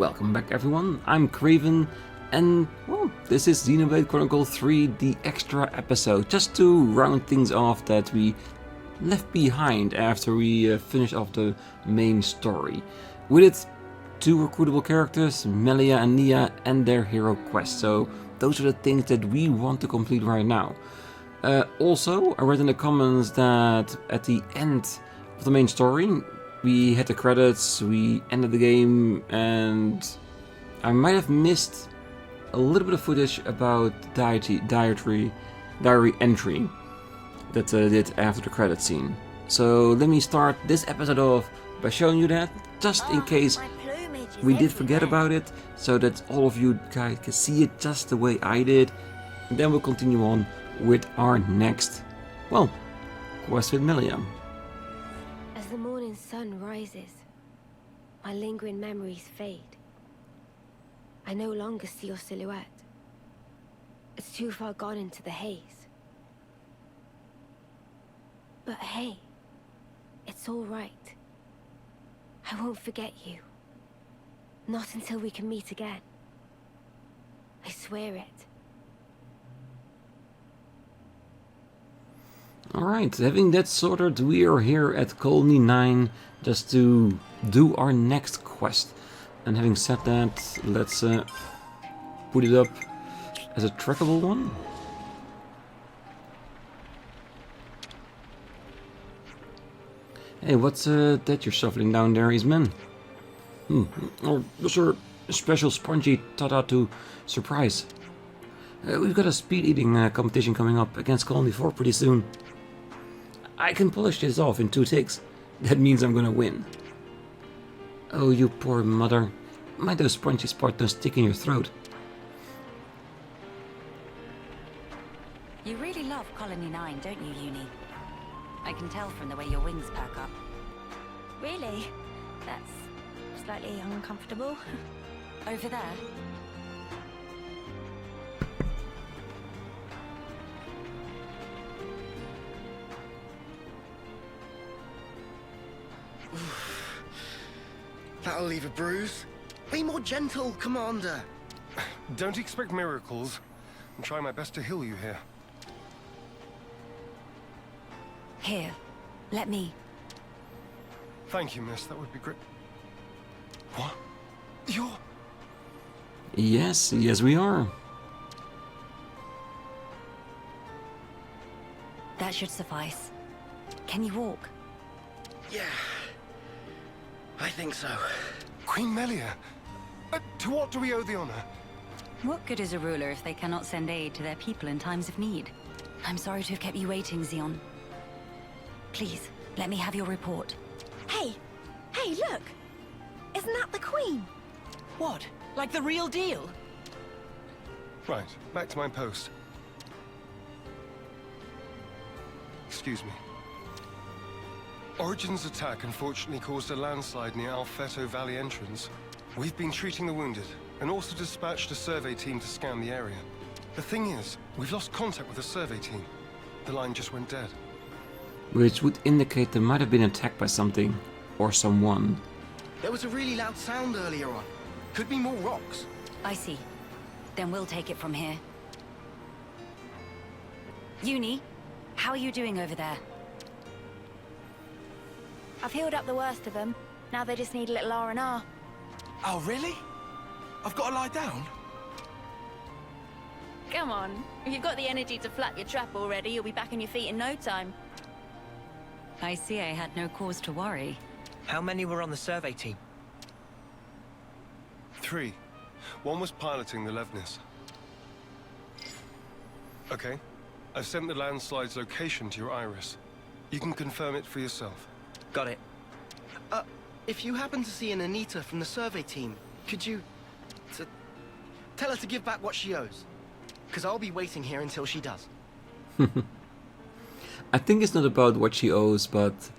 welcome back everyone, I'm Craven, and well, this is Xenoblade Chronicles 3, the extra episode, just to round things off that we left behind after we finished off the main story. With it, two recruitable characters, Melia and Nia, and their hero quest, so those are the things that we want to complete right now. Also, I read in the comments that at the end of the main story, we had the credits, we ended the game, and I might have missed a little bit of footage about diary entry that I did after the credit scene. So let me start this episode off by showing you that, just in case we did forget about it, so that all of you guys can see it just the way I did. And then we'll continue on with our next, well, quest with Melia. As the morning sun rises, my lingering memories fade. I no longer see your silhouette. It's too far gone into the haze. But hey, it's all right. I won't forget you. Not until we can meet again. I swear it. Alright, having that sorted, we are here at Colony 9 just to do our next quest. And having said that, let's put it up as a trackable one. Hey, what's that you're shuffling down there, Eastman? Or was there a special spongy thought to surprise? We've got a speed eating competition coming up against Colony 4 pretty soon. I can polish this off in 2 takes. That means I'm gonna win. Oh, you poor mother. Might those spongy spots don't stick in your throat. You really love Colony 9, don't you, Eunie? I can tell from the way your wings perk up. Really? That's slightly uncomfortable. Over there? That'll leave a bruise. Be more gentle, Commander. Don't expect miracles. I'm trying my best to heal you here. Here, let me. Thank you, miss. That would be great. What? You're... Yes, we are. That should suffice. Can you walk? Yeah, I think so. Queen Melia! To what do we owe the honor? What good is a ruler if they cannot send aid to their people in times of need? I'm sorry to have kept you waiting, Xeon. Please, let me have your report. Hey, look! Isn't that the Queen? What? Like the real deal? Right, back to my post. Excuse me. Origin's attack unfortunately caused a landslide near Alfeto Valley entrance. We've been treating the wounded, and also dispatched a survey team to scan the area. The thing is, we've lost contact with the survey team. The line just went dead. Which would indicate they might have been attacked by something, or someone. There was a really loud sound earlier on. Could be more rocks. I see. Then we'll take it from here. Eunie, how are you doing over there? I've healed up the worst of them. Now they just need a little R&R. Oh, really? I've got to lie down? Come on. If you've got the energy to flap your trap already, you'll be back on your feet in no time. I see I had no cause to worry. How many were on the survey team? 3. One was piloting the Levnis. Okay. I've sent the landslide's location to your iris. You can confirm it for yourself. Got it. If you happen to see an Anita from the survey team, could you... tell her to give back what she owes? Because I'll be waiting here until she does. I think it's not about what she owes, but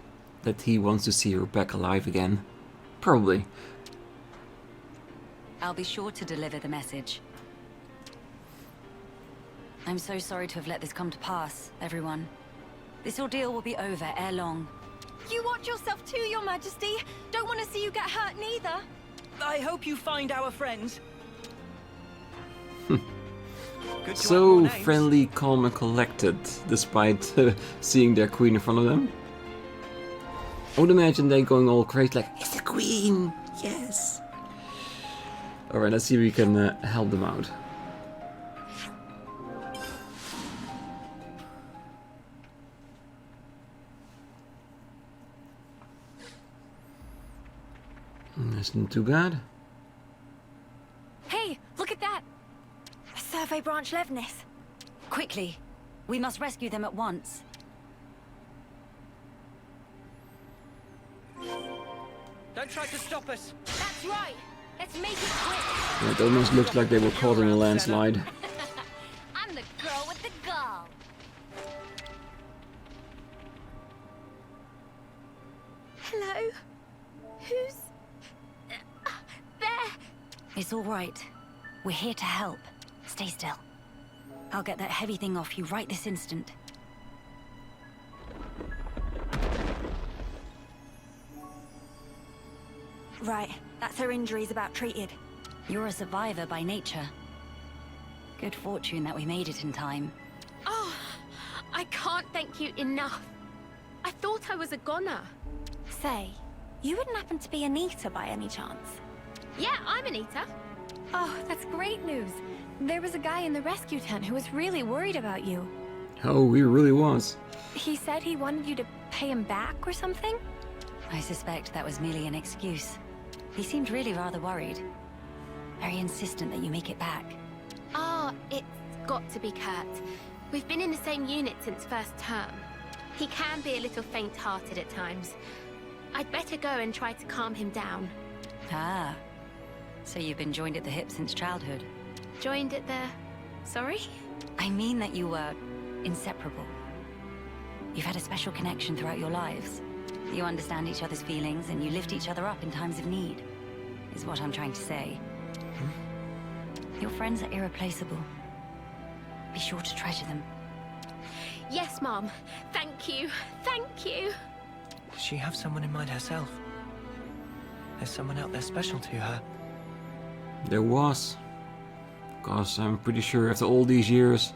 that he wants to see her back alive again. Probably. I'll be sure to deliver the message. I'm so sorry to have let this come to pass, everyone. This ordeal will be over ere long. You watch yourself too, Your Majesty. Don't want to see you get hurt neither. I hope you find our friends. Good to have So more names. friendly, calm and collected, despite seeing their queen in front of them. I would imagine they going all crazy like, it's the queen! Yes! Alright, let's see if we can help them out. That's not too bad. Hey, look at that! A survey branch Levnis. Quickly. We must rescue them at once. Don't try to stop us. That's right! Let's make it quick! It almost looks like they were caught in a landslide. I'm the girl with the gall. Hello? Who's... there? It's all right. We're here to help. Stay still. I'll get that heavy thing off you right this instant. Right, that's her injuries about treated. You're a survivor by nature. Good fortune that we made it in time. Oh, I can't thank you enough. I thought I was a goner. Say, you wouldn't happen to be Anita by any chance? Yeah, I'm Anita. Oh, that's great news. There was a guy in the rescue tent who was really worried about you. Oh, he really was. He said he wanted you to pay him back or something? I suspect that was merely an excuse. He seemed really rather worried. Very insistent that you make it back. Oh, it's got to be Kurt. We've been in the same unit since first term. He can be a little faint-hearted at times. I'd better go and try to calm him down. Ah. So you've been joined at the hip since childhood? Joined at the... sorry? I mean that you were inseparable. You've had a special connection throughout your lives. You understand each other's feelings and you lift each other up in times of need, is what I'm trying to say. Your friends are irreplaceable. Be sure to treasure them. Yes, Mom. Thank you. Thank you. Does she have someone in mind herself? There's someone out there special to her. There was. Because I'm pretty sure after all these years,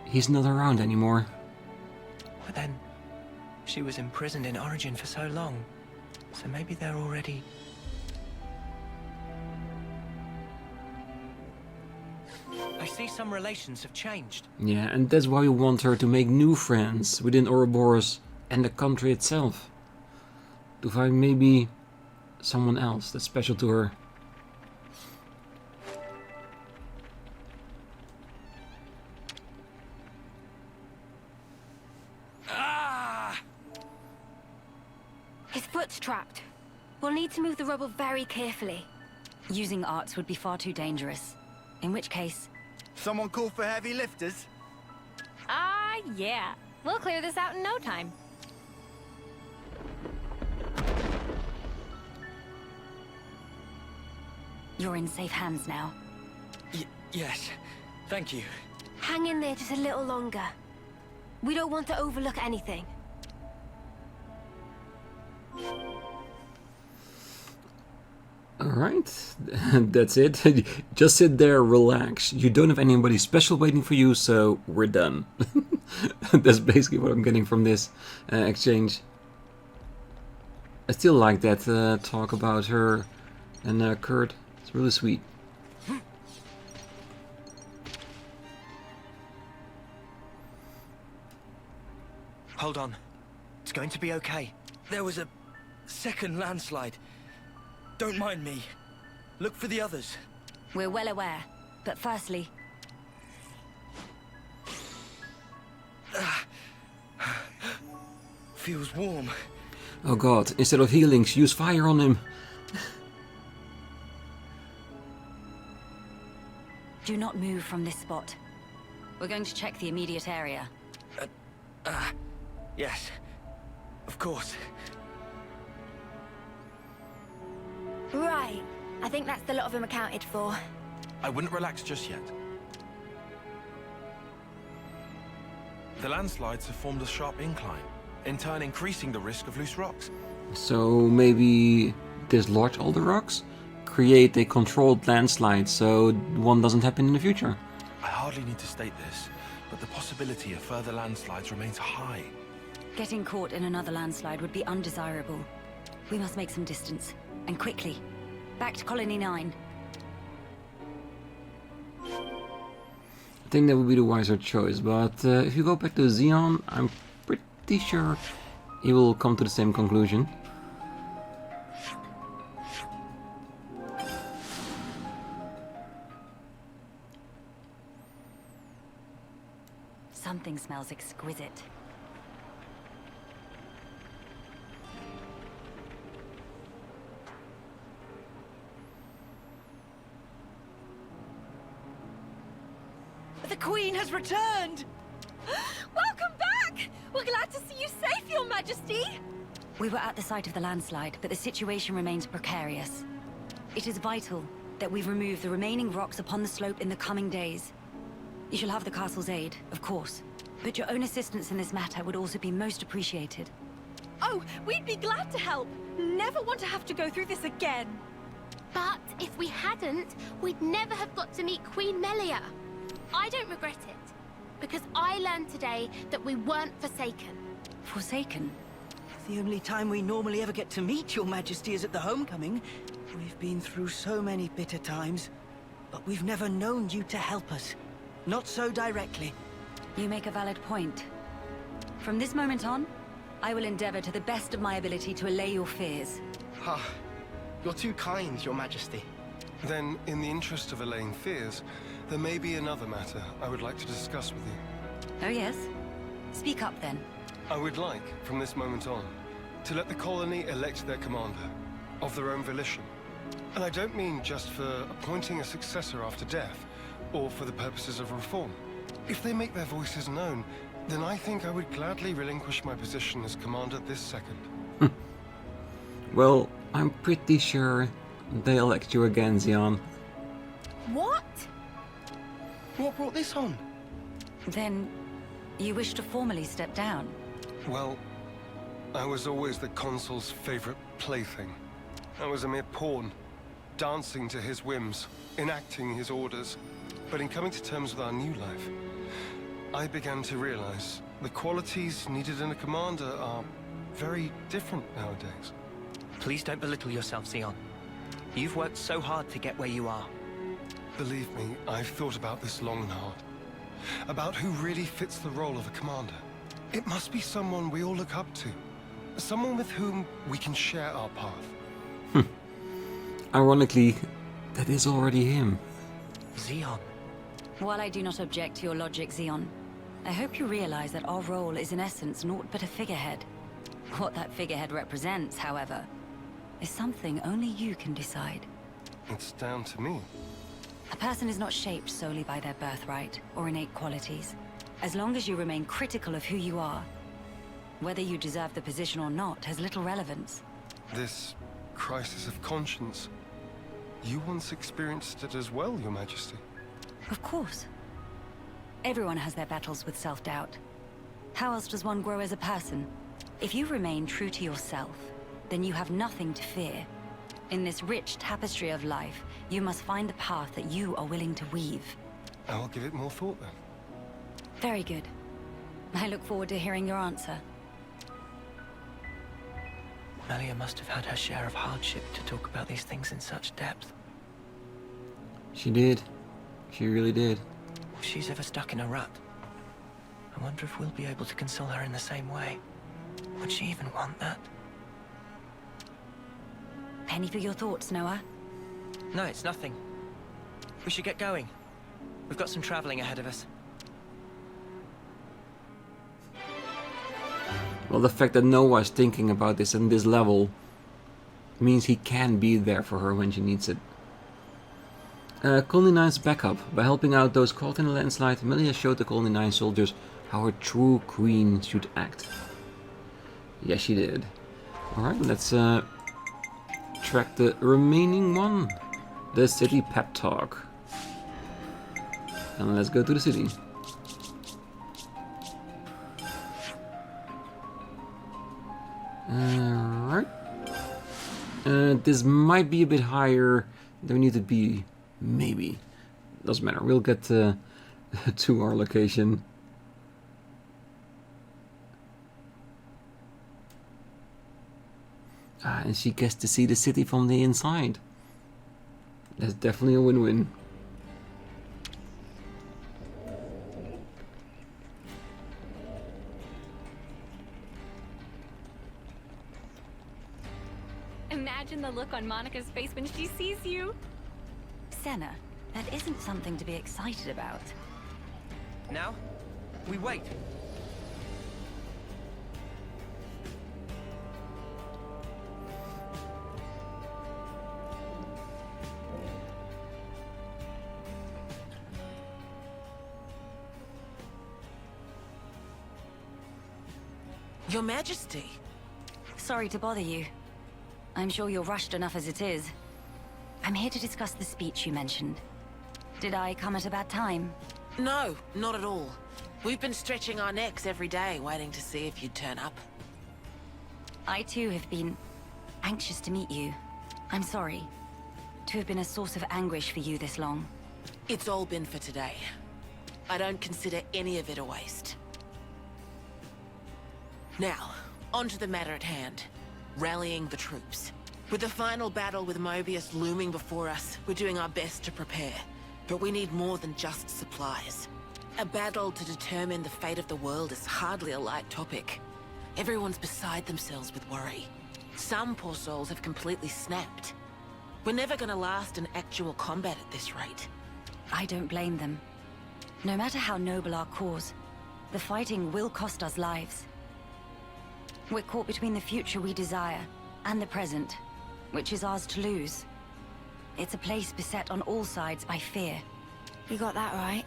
he's not around anymore. But then, she was imprisoned in Origin for so long. So maybe they're already... I see some relations have changed. Yeah, and that's why we want her to make new friends within Ouroboros and the country itself. To find maybe someone else that's special to her. His foot's trapped. We'll need to move the rubble very carefully. Using arts would be far too dangerous. In which case... Someone call for heavy lifters? Yeah. We'll clear this out in no time. You're in safe hands now. Yes. Thank you. Hang in there just a little longer. We don't want to overlook anything. Alright, that's it. Just sit there, relax. You don't have anybody special waiting for you, so we're done. That's basically what I'm getting from this exchange. I still like that talk about her and Kurt. It's really sweet. Hold on. It's going to be okay. There was a second landslide. Don't mind me. Look for the others. We're well aware, but firstly... Feels warm. Oh god, instead of healings, use fire on him. Do not move from this spot. We're going to check the immediate area. Yes. Of course. Right. I think that's the lot of them accounted for. I wouldn't relax just yet. The landslides have formed a sharp incline, in turn increasing the risk of loose rocks. So maybe dislodge all the rocks? create a controlled landslide so one doesn't happen in the future. I hardly need to state this, but the possibility of further landslides remains high. Getting caught in another landslide would be undesirable. We must make some distance, and quickly. Back to Colony 9. I think that would be the wiser choice, but if you go back to Xeon, I'm pretty sure he will come to the same conclusion. Something smells exquisite. The Queen has returned! Welcome back! We're glad to see you safe, Your Majesty! We were at the site of the landslide, but the situation remains precarious. It is vital that we remove the remaining rocks upon the slope in the coming days. You shall have the castle's aid, of course, but your own assistance in this matter would also be most appreciated. Oh, we'd be glad to help! Never want to have to go through this again! But if we hadn't, we'd never have got to meet Queen Melia. I don't regret it, because I learned today that we weren't forsaken. Forsaken? The only time we normally ever get to meet Your Majesty is at the homecoming. We've been through so many bitter times, but we've never known you to help us. Not so directly. You make a valid point. From this moment on, I will endeavor to the best of my ability to allay your fears. Ah, you're too kind, Your Majesty. Then, in the interest of allaying fears, there may be another matter I would like to discuss with you. Oh yes? Speak up then. I would like, from this moment on, to let the colony elect their commander, of their own volition. And I don't mean just for appointing a successor after death, or for the purposes of reform. If they make their voices known, then I think I would gladly relinquish my position as commander this second. Well, I'm pretty sure they elect you again, Xeon. What? What brought this on? Then, you wish to formally step down? Well, I was always the consul's favorite plaything. I was a mere pawn, dancing to his whims, enacting his orders. But in coming to terms with our new life, I began to realize the qualities needed in a commander are very different nowadays. Please don't belittle yourself, Xeon. You've worked so hard to get where you are. Believe me, I've thought about this long and hard. About who really fits the role of a commander. It must be someone we all look up to. Someone with whom we can share our path. Ironically, that is already him. Xeon. While I do not object to your logic, Xeon, I hope you realize that our role is in essence naught but a figurehead. What that figurehead represents, however, is something only you can decide. It's down to me. A person is not shaped solely by their birthright or innate qualities. As long as you remain critical of who you are, whether you deserve the position or not has little relevance. This crisis of conscience, you once experienced it as well, Your Majesty. Of course. Everyone has their battles with self-doubt. How else does one grow as a person? If you remain true to yourself, then you have nothing to fear. In this rich tapestry of life, you must find the path that you are willing to weave. I'll give it more thought then. Very good. I look forward to hearing your answer. Melia must have had her share of hardship to talk about these things in such depth. She did. She really did. If she's ever stuck in a rut, I wonder if we'll be able to console her in the same way. Would she even want that? Penny for your thoughts, Noah. No, it's nothing. We should get going. We've got some traveling ahead of us. Well, the fact that Noah is thinking about this on this level means he can be there for her when she needs it. Colony 9's backup. By helping out those caught in the landslide, Melia showed the Colony 9 soldiers how a true queen should act. Yes, she did. Alright, let's track the remaining one. The city pep talk. And let's go to the city. Alright. This might be a bit higher than we need to be. Maybe. Doesn't matter. We'll get to our location. And she gets to see the city from the inside. That's definitely a win-win. Imagine the look on Monica's face when she sees you. Sena, that isn't something to be excited about. Now, we wait. Your Majesty. Sorry to bother you. I'm sure you're rushed enough as it is. I'm here to discuss the speech you mentioned. Did I come at a bad time? No, not at all. We've been stretching our necks every day, waiting to see if you'd turn up. I too have been anxious to meet you. I'm sorry to have been a source of anguish for you this long. It's all been for today. I don't consider any of it a waste. Now, on to the matter at hand. Rallying the troops. With the final battle with Mobius looming before us, we're doing our best to prepare. But we need more than just supplies. A battle to determine the fate of the world is hardly a light topic. Everyone's beside themselves with worry. Some poor souls have completely snapped. We're never gonna last in actual combat at this rate. I don't blame them. No matter how noble our cause, the fighting will cost us lives. We're caught between the future we desire and the present, which is ours to lose. It's a place beset on all sides by fear. You got that right.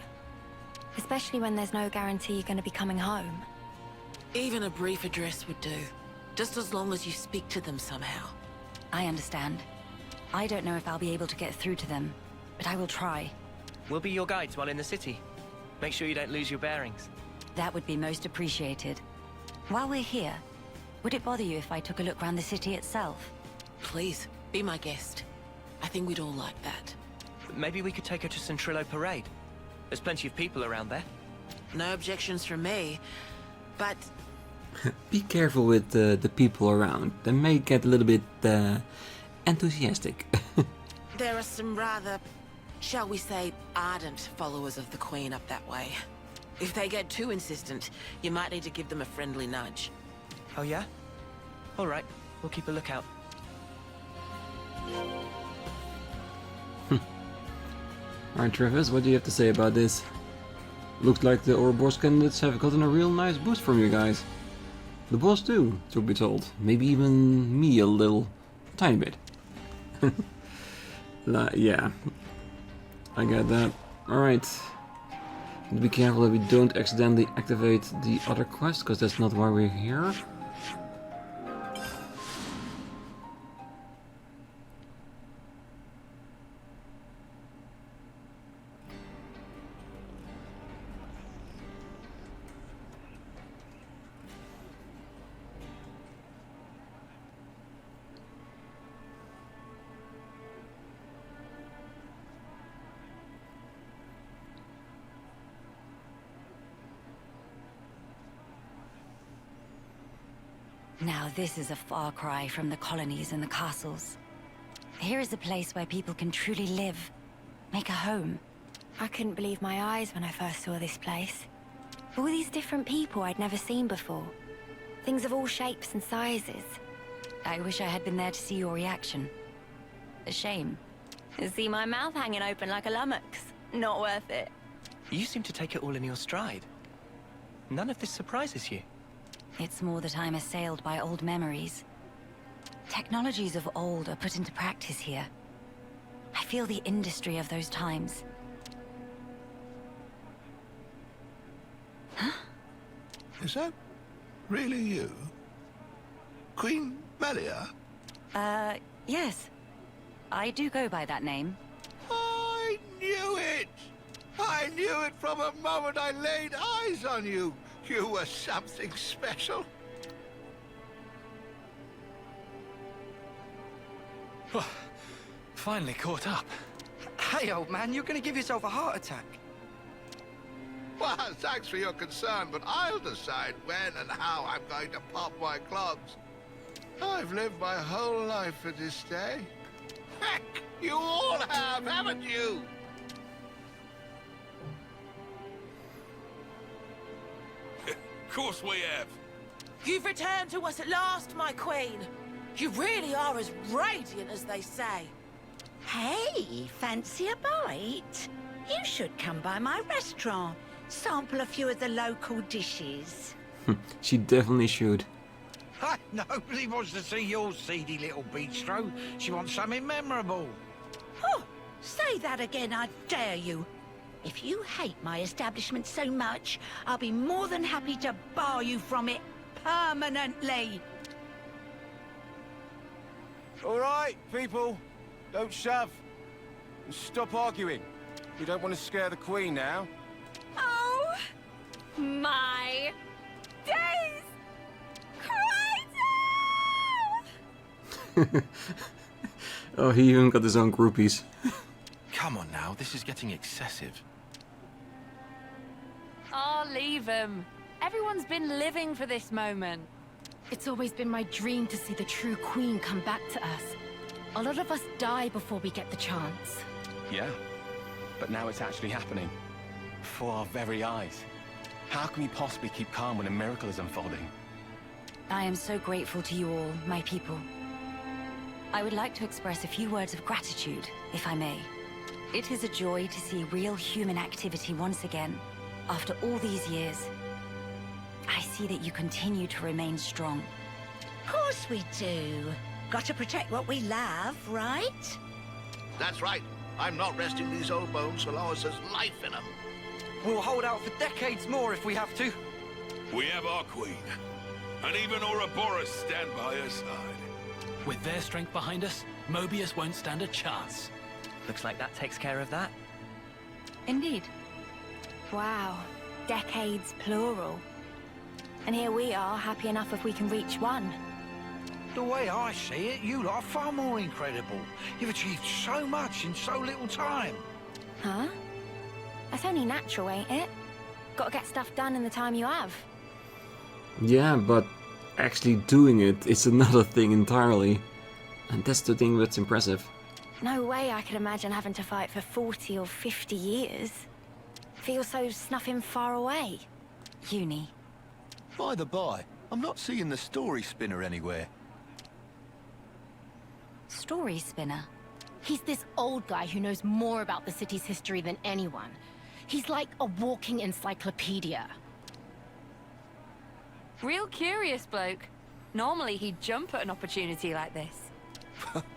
Especially when there's no guarantee you're going to be coming home. Even a brief address would do. Just as long as you speak to them somehow. I understand. I don't know if I'll be able to get through to them, but I will try. We'll be your guides while in the city. Make sure you don't lose your bearings. That would be most appreciated. While we're here, would it bother you if I took a look around the city itself? Please, be my guest. I think we'd all like that. Maybe we could take her to Centrillo Parade. There's plenty of people around there. No objections from me, but... Be careful with the people around. They may get a little bit enthusiastic. there are some rather, shall we say, ardent followers of the Queen up that way. If they get too insistent, you might need to give them a friendly nudge. Oh yeah? All right, we'll keep a lookout. Alright, Travis, what do you have to say about this? Looks like the Ouroboros candidates have gotten a real nice boost from you guys. The boss too, truth be told. Maybe even me a little. Tiny bit. Yeah. I get that. Alright. Be careful that we don't accidentally activate the other quest, because that's not why we're here. Now this is a far cry from the colonies and the castles. Here is a place where people can truly live, make a home. I couldn't believe my eyes when I first saw this place. All these different people I'd never seen before. Things of all shapes and sizes. I wish I had been there to see your reaction. A shame. See my mouth hanging open like a lummox. Not worth it. You seem to take it all in your stride. None of this surprises you. It's more that I'm assailed by old memories. Technologies of old are put into practice here. I feel the industry of those times. Huh? Is that really you? Queen Melia? Yes. I do go by that name. I knew it! I knew it from the moment I laid eyes on you! You were something special. Finally caught up. Hey, old man, you're gonna give yourself a heart attack. Well, thanks for your concern, but I'll decide when and how I'm going to pop my clogs. I've lived my whole life for this day. Heck, you all have, haven't you? Of course we have. You've returned to us at last, my queen. You really are as radiant as they say. Hey, fancy a bite? You should come by my restaurant. Sample a few of the local dishes. She definitely should. Nobody wants to see your seedy little bistro. She wants something memorable. Oh, say that again, I dare you. If you hate my establishment so much, I'll be more than happy to bar you from it permanently. All right, people. Don't shove. And stop arguing. We don't want to scare the Queen now. Oh, my days! Crazy! Oh, he even got his own groupies. Come on now, this is getting excessive. Oh, leave him. Everyone's been living for this moment. It's always been my dream to see the true queen come back to us. A lot of us die before we get the chance. Yeah, but now it's actually happening. Before our very eyes. How can we possibly keep calm when a miracle is unfolding? I am so grateful to you all, my people. I would like to express a few words of gratitude, if I may. It is a joy to see real human activity once again. After all these years, I see that you continue to remain strong. Of course we do. Got to protect what we love, right? That's right. I'm not resting these old bones so long as there's life in them. We'll hold out for decades more if we have to. We have our queen. And even Ouroboros stand by her side. With their strength behind us, Mobius won't stand a chance. Looks like that takes care of that. Indeed. Wow, decades plural. And here we are, happy enough if we can reach one. The way I see it, you lot are far more incredible. You've achieved so much in so little time. Huh? That's only natural, ain't it? Gotta get stuff done in the time you have. Yeah, but actually doing it is another thing entirely. And that's the thing that's impressive. No way I could imagine having to fight for 40 or 50 years. Feels so snuffing far away. Eunie. By the by, I'm not seeing the story spinner anywhere. Story spinner? He's this old guy who knows more about the city's history than anyone. He's like a walking encyclopedia. Real curious bloke. Normally he'd jump at an opportunity like this.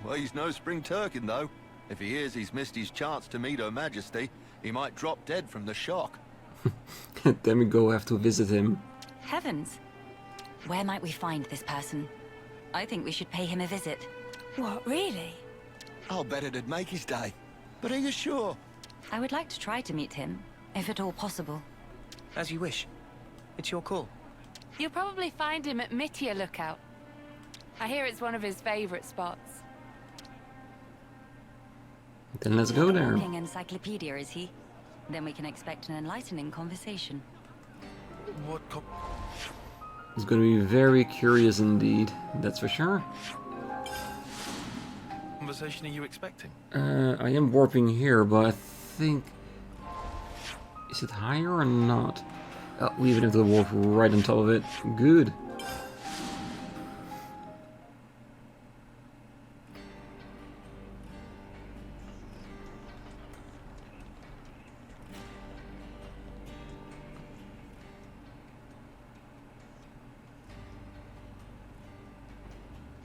Well, he's no spring turkin, though. If he hears he's missed his chance to meet Her Majesty, he might drop dead from the shock. Then we go have to visit him. Heavens. Where might we find this person? I think we should pay him a visit. What, really? I'll bet it'd make his day. But are you sure? I would like to try to meet him, if at all possible. As you wish. It's your call. You'll probably find him at Melia Lookout. I hear it's one of his favorite spots. Then let's go there. Walking encyclopedia, is he? Then we can expect an enlightening conversation. What It's going to be very curious indeed, that's for sure. conversation are you expecting? I am warping here, but I think... Is it higher or not? Oh, we even have to warp right on top of it. Good.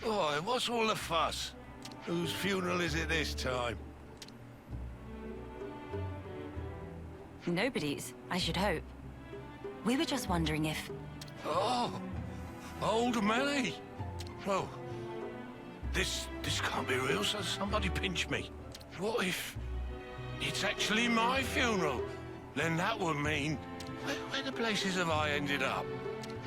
Oi, what's all the fuss? Whose funeral is it this time? Nobody's, I should hope. We were just wondering if... Oh, old Melia. Oh, this can't be real, so somebody pinch me. What if it's actually my funeral? Then that would mean... Where the places have I ended up?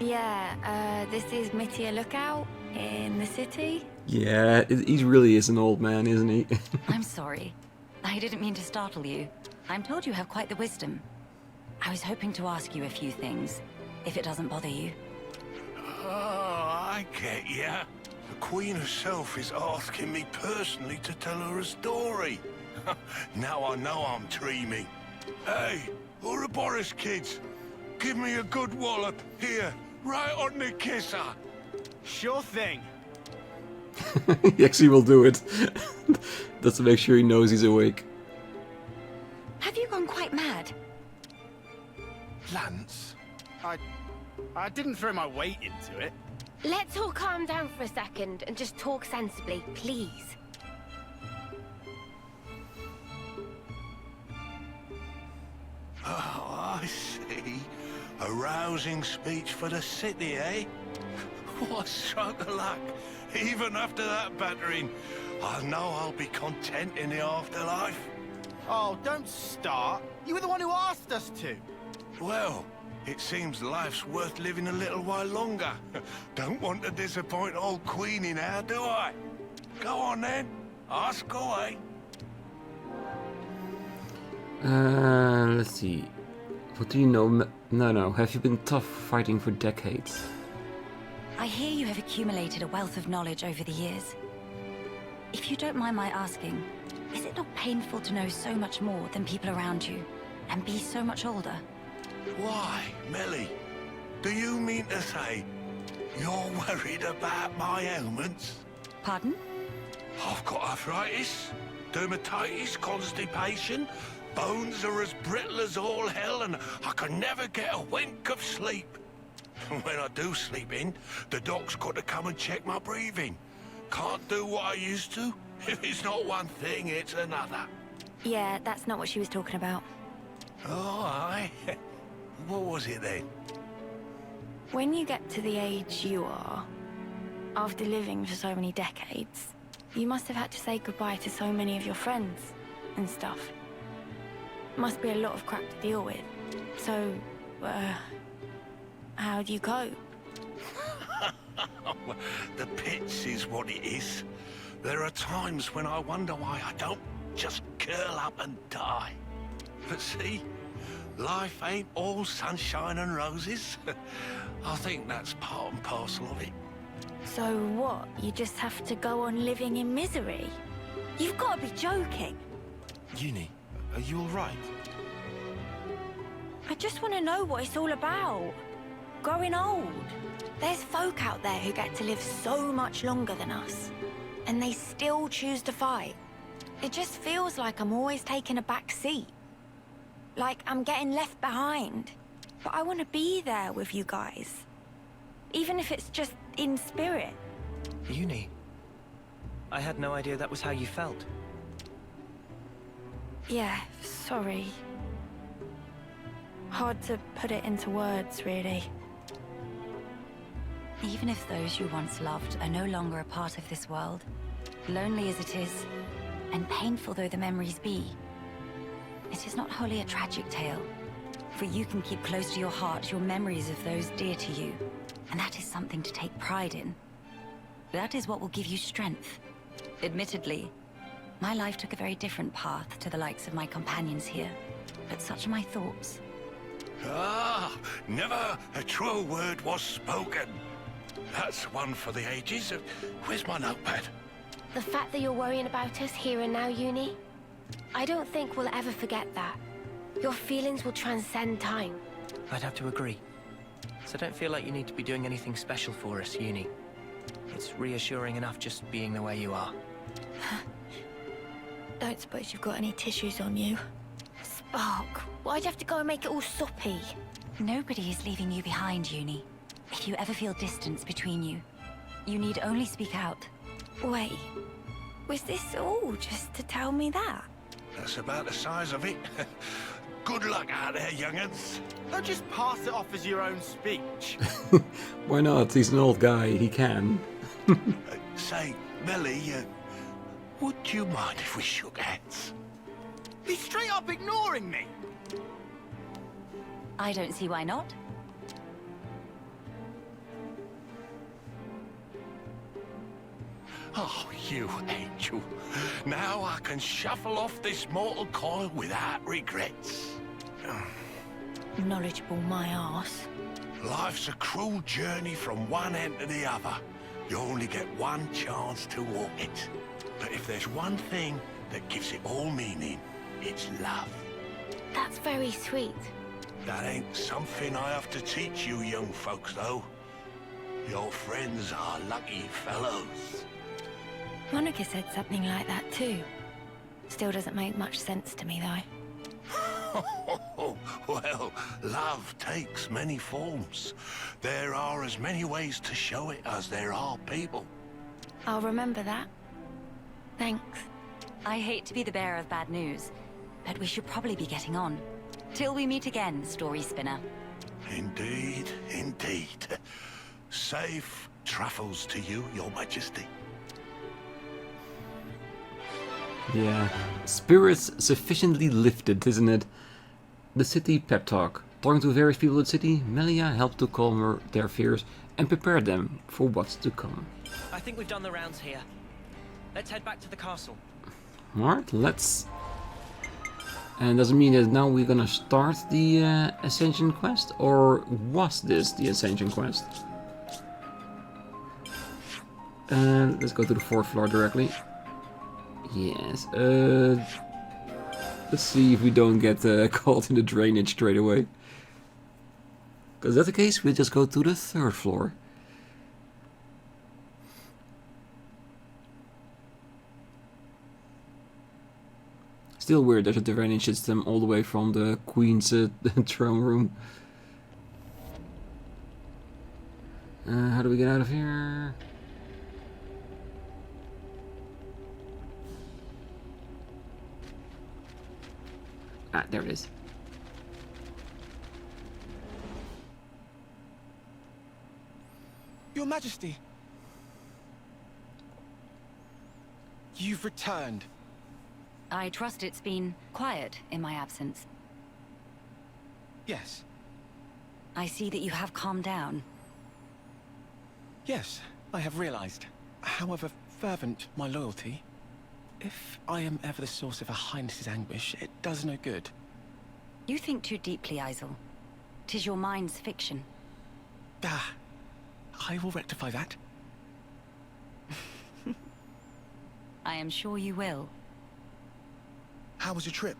Yeah, this is Melia Lookout in the city. Yeah, he really is an old man, isn't he? I'm sorry. I didn't mean to startle you. I'm told you have quite the wisdom. I was hoping to ask you a few things, if it doesn't bother you. Oh, I get ya. The Queen herself is asking me personally to tell her a story. Now I know I'm dreaming. Hey, Ouroboros kids, give me a good wallop here, right on the kisser. Sure thing. He actually will do it. Just to make sure he knows he's awake. Have you gone quite mad? Lance? I didn't throw my weight into it. Let's all calm down for a second and just talk sensibly, please. Oh, I see. A rousing speech for the city, eh? What a stroke of luck. Even after that battering, I know I'll be content in the afterlife. Oh, don't start. You were the one who asked us to. Well, it seems life's worth living a little while longer. Don't want to disappoint old Queenie now, do I? Go on then, ask away. Let's see. What do you know? No. Have you been tough fighting for decades? I hear you have accumulated a wealth of knowledge over the years. If you don't mind my asking, is it not painful to know so much more than people around you, and be so much older? Why, Melia? Do you mean to say you're worried about my ailments? Pardon? I've got arthritis, dermatitis, constipation, bones are as brittle as all hell, and I can never get a wink of sleep. When I do sleep in, the doc's got to come and check my breathing. Can't do what I used to. If it's not one thing, it's another. Yeah, that's not what she was talking about. Oh, aye. What was it then? When you get to the age you are, after living for so many decades, you must have had to say goodbye to so many of your friends and stuff. Must be a lot of crap to deal with. So, how do you cope? The pits is what it is. There are times when I wonder why I don't just curl up and die. But see, life ain't all sunshine and roses. I think that's part and parcel of it. So what? You just have to go on living in misery? You've got to be joking. Eunie, are you all right? I just want to know what it's all about. Growing old. There's folk out there who get to live so much longer than us, and they still choose to fight. It just feels like I'm always taking a back seat. Like I'm getting left behind. But I want to be there with you guys. Even if it's just in spirit. Eunie, I had no idea that was how you felt. Yeah, sorry. Hard to put it into words, really. Even if those you once loved are no longer a part of this world, lonely as it is, and painful though the memories be, it is not wholly a tragic tale. For you can keep close to your heart your memories of those dear to you, and that is something to take pride in. That is what will give you strength. Admittedly, my life took a very different path to the likes of my companions here, but such are my thoughts. Ah, never a truer word was spoken. That's one for the ages. Where's my notepad? The fact that you're worrying about us here and now, Eunie, I don't think we'll ever forget that. Your feelings will transcend time. I'd have to agree. So don't feel like you need to be doing anything special for us, Eunie. It's reassuring enough just being the way you are. Don't suppose you've got any tissues on you? Spark, why'd you have to go and make it all soppy? Nobody is leaving you behind, Eunie. If you ever feel distance between you, you need only speak out. Wait, was this all just to tell me that? That's about the size of it. Good luck out there, young'uns. Don't just pass it off as your own speech. Why not? He's an old guy. He can. Say, Melia, would you mind if we shook hands? He's straight up ignoring me. I don't see why not. Oh, you angel. Now I can shuffle off this mortal coil without regrets. Knowledgeable my arse. Life's a cruel journey from one end to the other. You only get one chance to walk it. But if there's one thing that gives it all meaning, it's love. That's very sweet. That ain't something I have to teach you young folks, though. Your friends are lucky fellows. Monica said something like that too. Still doesn't make much sense to me though. Well, love takes many forms. There are as many ways to show it as there are people. I'll remember that. Thanks. I hate to be the bearer of bad news, but we should probably be getting on. Till we meet again, story spinner. Indeed, indeed. Safe travels to you, Your Majesty. Yeah, spirits sufficiently lifted, isn't it? The city pep talk. Talking to various people in the city, Melia helped to calm their fears and prepare them for what's to come. I think we've done the rounds here. Let's head back to the castle. Alright, let's... And does it mean that now we're gonna start the ascension quest? Or was this the ascension quest? Let's go to the 4th floor directly. Yes, let's see if we don't get caught in the drainage straight away. Because if that's the case, we'll just go to the 3rd floor. Still weird, there's a drainage system all the way from the Queen's throne room. How do we get out of here? Ah, there it is. Your Majesty. You've returned. I trust it's been quiet in my absence. Yes. I see that you have calmed down. Yes, I have realized. However fervent my loyalty, if I am ever the source of Her Highness's anguish, it does no good. You think too deeply, Isel. 'Tis your mind's fiction. Ah, I will rectify that. I am sure you will. How was your trip?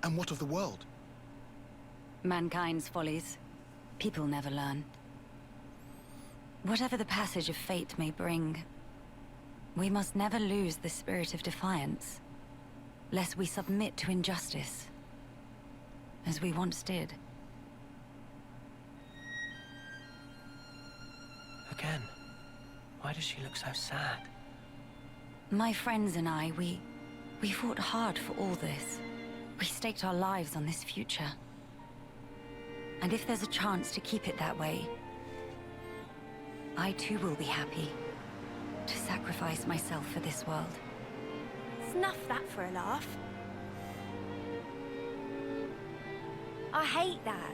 And what of the world? Mankind's follies. People never learn. Whatever the passage of fate may bring, we must never lose the spirit of defiance, lest we submit to injustice, as we once did. Again, why does she look so sad? My friends and I, we fought hard for all this. We staked our lives on this future. And if there's a chance to keep it that way, I too will be happy to sacrifice myself for this world. Snuff that for a laugh. I hate that.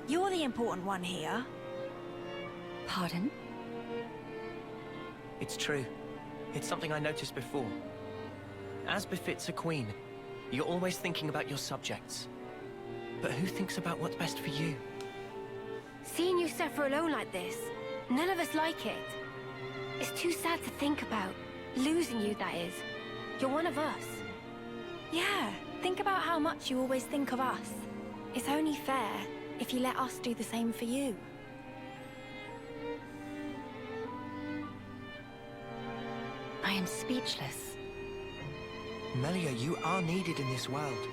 You're the important one here. Pardon? It's true. It's something I noticed before. As befits a queen, you're always thinking about your subjects. But who thinks about what's best for you? Seeing you suffer alone like this, none of us like it. It's too sad to think about. Losing you, that is. You're one of us. Yeah, think about how much you always think of us. It's only fair if you let us do the same for you. I am speechless. Melia, you are needed in this world.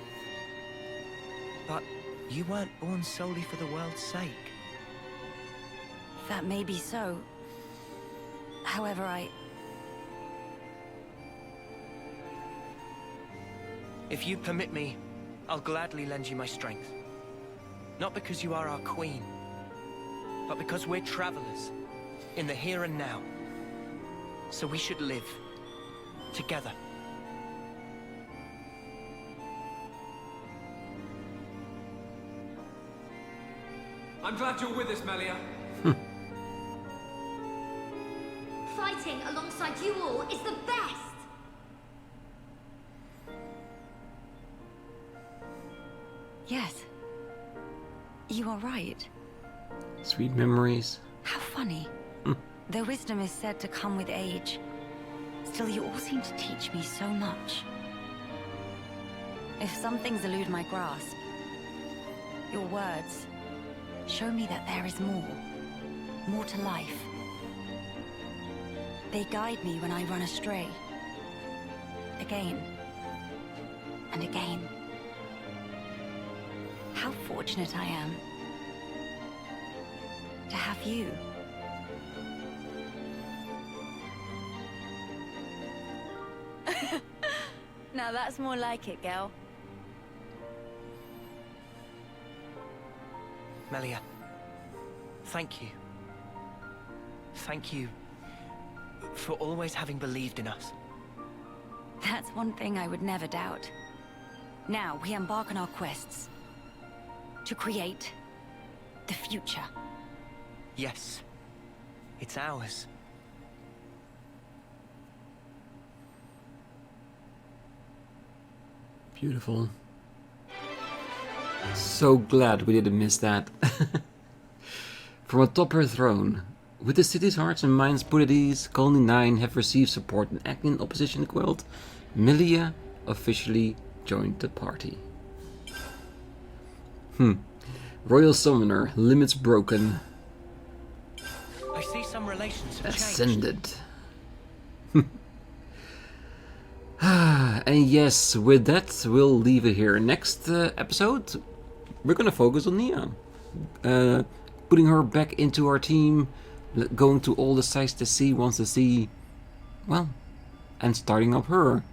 But you weren't born solely for the world's sake. That may be so. However, If you permit me, I'll gladly lend you my strength. Not because you are our queen, but because we're travelers in the here and now. So we should live together. I'm glad you're with us, Melia. Fighting alongside alongside you all is the best! Yes. You are right. Sweet memories. How funny. Their wisdom is said to come with age. Still, you all seem to teach me so much. If some things elude my grasp, your words show me that there is more to life. They guide me when I run astray. Again and again. How fortunate I am to have you. Now that's more like it, girl. Melia, thank you. Thank you for always having believed in us. That's one thing I would never doubt. Now we embark on our quests to create the future. Yes, it's ours. Beautiful. So glad we didn't miss that. From atop her throne, with the city's hearts and minds put at ease, Colony 9 have received support in Agnian opposition quilt. Melia officially joined the party. Royal Summoner, limits broken. I see some relations have Ascended. And yes, with that, we'll leave it here. Next episode, we're gonna focus on Nia. Putting her back into our team, going to all the sites that she wants to see, well, and starting up her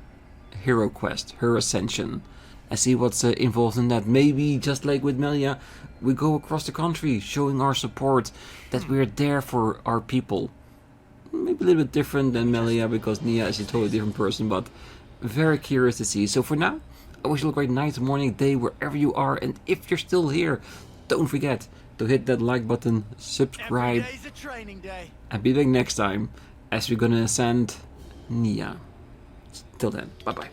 hero quest, her ascension. And see what's involved in that. Maybe, just like with Melia, we go across the country, showing our support, that we're there for our people. Maybe a little bit different than Melia, because Nia is a totally different person, but very curious to see. So for now, I wish you a great night, morning, day, wherever you are. And if you're still here, don't forget to hit that like button, subscribe, Every day's a training day. and be back next time as we're gonna ascend Nia. Till then, bye bye.